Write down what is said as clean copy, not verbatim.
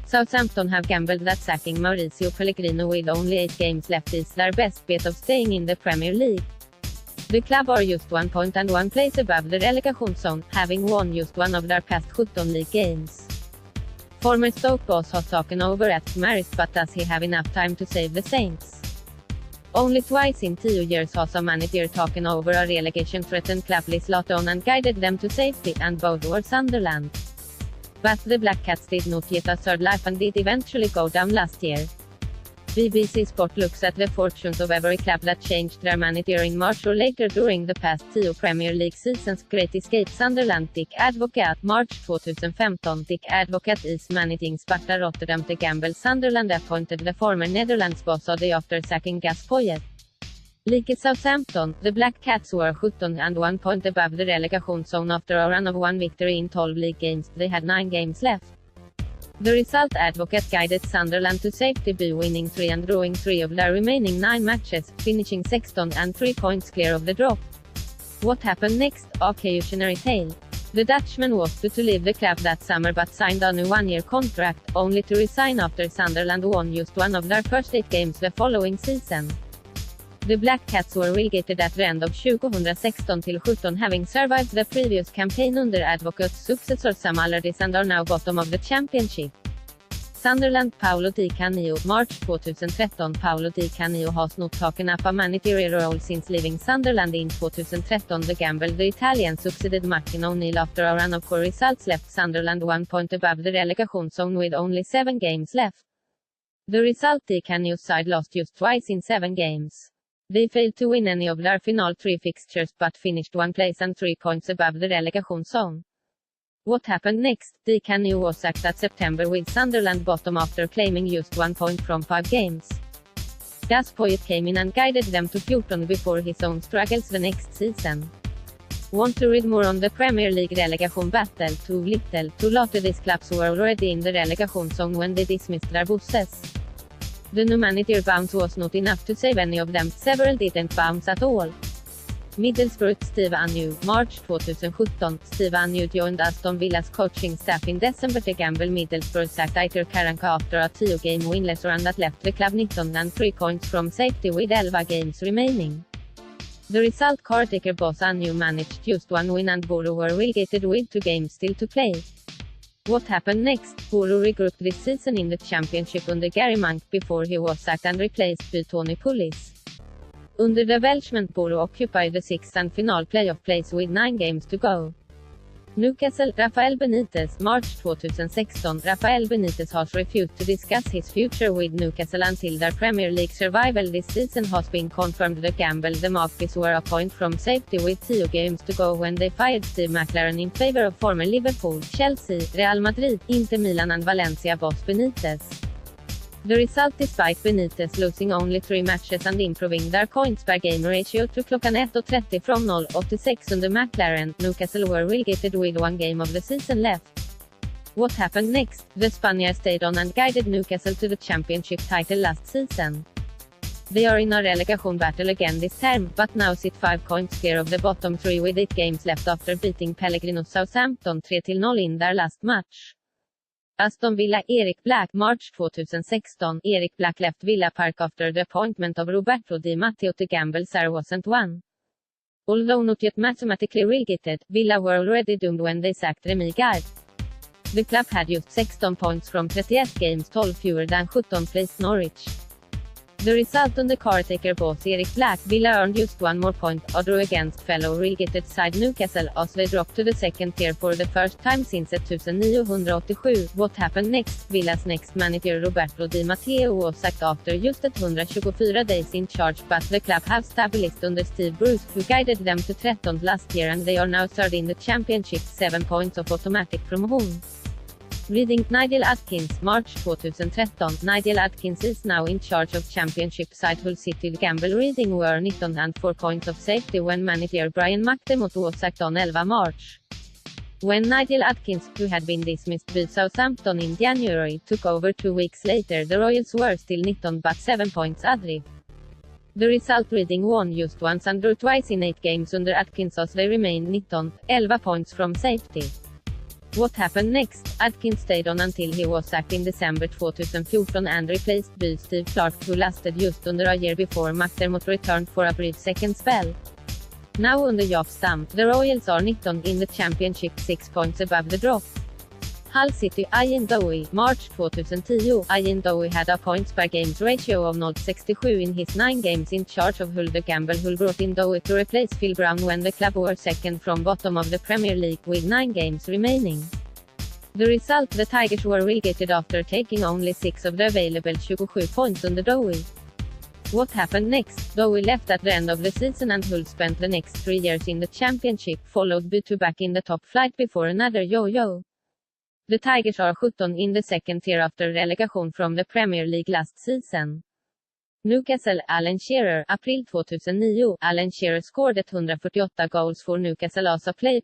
Southampton have gambled that sacking Mauricio Pellegrino with only 8 games left is their best bet of staying in the Premier League. The club are just 1 point and 1 place above the relegation zone, having won just one of their past 17 league games. Former Stoke boss has taken over at Marist, but does he have enough time to save the Saints? Only twice in 2 years has a manager taken over a relegation-threatened club Liston and guided them to safety, and both were Sunderland. But the Black Cats did not get a third life and did eventually go down last year. BBC Sport looks at the fortunes of every club that changed their manager in March or later during the past 2 Premier League seasons. Great Escape Sunderland. Dick Advocaat. March 2015. Dick Advocaat is managing Sparta Rotterdam. The gamble Sunderland appointed the former Netherlands boss of the after sacking Gas Poyet. Like Southampton, the Black Cats were 17 and 1 point above the relegation zone after a run of 1 victory in 12 league games. They had 9 games left. The result Advocaat guided Sunderland to safety by winning 3 and drawing 3 of their remaining 9 matches, finishing 16th and 3 points clear of the drop. What happened next? A cautionary tale. The Dutchman was due to leave the club that summer but signed a new 1-year contract, only to resign after Sunderland won just one of their first 8 games the following season. The Black Cats were relegated at the end of 2016-17, having survived the previous campaign under Advocaat's successor Sam Allardyce and are now bottom of the championship. Sunderland. Paolo Di Canio. March 2013. Paolo Di Canio has not taken up a managerial role since leaving Sunderland in 2013. The gamble the Italian succeeded Martin O'Neill after a run of poor results left Sunderland 1 point above the relegation zone with only 7 games left. The result Di Canio's side lost just twice in 7 games. They failed to win any of their final 3 fixtures but finished 1 place and 3 points above the relegation zone. What happened next? Di Canio was sacked at September with Sunderland bottom after claiming just 1 point from 5 games. Gas Poyet came in and guided them to 14 before his own struggles the next season. Want to read more on the Premier League relegation battle? Too little, too late. These clubs were already in the relegation zone when they dismissed their bosses. The new manager bounce was not enough to save any of them, several didn't bounce at all. Middlesbrough. Steve Agnew. March 2017. Steve Agnew joined Aston Villa's coaching staff in December. The gamble Middlesbrough sacked Aitor Karanka after a 2-game winless run that left the club 19 and 3 points from safety with 11 games remaining. The result caretaker boss Agnew managed just 1 win and Borough were relegated with 2 games still to play. What happened next? Borough regrouped this season in the Championship under Gary Monk before he was sacked and replaced by Tony Pulis. Under the Welshman, Borough occupied the 6th and final playoff place with 9 games to go. Newcastle. Rafael Benitez. March 2016. Rafael Benitez has refused to discuss his future with Newcastle until their Premier League survival this season has been confirmed. The gamble the Magpies were a point from safety with 2 games to go when they fired Steve McLaren in favor of former Liverpool, Chelsea, Real Madrid, Inter Milan and Valencia boss Benitez. The result despite Benitez losing only 3 matches and improving their points per game ratio to 1:30 from 0.86 under McLaren, Newcastle were relegated with 1 game of the season left. What happened next? The Spaniard stayed on and guided Newcastle to the championship title last season. They are in a relegation battle again this term, but now sit 5 points clear of the bottom 3 with 8 games left after beating Pellegrino's Southampton 3-0 in their last match. Aston Villa. Eric Black. March 2016. Eric Black left Villa Park after the appointment of Roberto Di Matteo. The gamble there wasn't one. Although not yet mathematically relegated, Villa were already doomed when they sacked Remy Gard. The club had just 16 points from 38 games, 12 fewer than 17th placed Norwich. The result on the caretaker boss Eric Black, Villa earned just 1 more point, a draw against fellow relegated side Newcastle, as they dropped to the 2nd tier for the first time since 1987. What happened next? Villa's next manager Roberto Di Matteo was sacked after just 124 days in charge, but the club have stabilised under Steve Bruce, who guided them to 13th last year and they are now 3rd in the championship, 7 points off automatic from home. Reading. Nigel Adkins. March 2013. Nigel Adkins is now in charge of championship side Hull City. Gamble Reading were 19 and 4 points of safety when manager Brian McDermott was sacked on 11 March. When Nigel Adkins, who had been dismissed by Southampton in January, took over 2 weeks later, the Royals were still 19 but 7 points adrift. The result Reading won just once and drew twice in 8 games under Adkins as they remained 19, 11 points from safety. What happened next? Adkins stayed on until he was sacked in December 2014 and replaced by Steve Clarke, who lasted just under a year before McDermott returned for a brief second spell. Now under Jaap Stam, the Royals are 19th in the championship, 6 points above the drop. Hull City, Ian Dowie, March 2010. Ian Dowie had a points per games ratio of 0.67 in his 9 games in charge of Hull. The Gamble Hull brought in Dowie to replace Phil Brown when the club were second from bottom of the Premier League, with 9 games remaining. The result, the Tigers were relegated after taking only 6 of the available 22 points under Dowie. What happened next? Dowie left at the end of the season and Hull spent the next 3 years in the championship, followed by 2 back in the top flight before another yo-yo. The Tigers are 17 in the second tier after relegation from the Premier League last season. Newcastle, Alan Shearer, April 2009. Alan Shearer scored 148 goals for Newcastle as a player,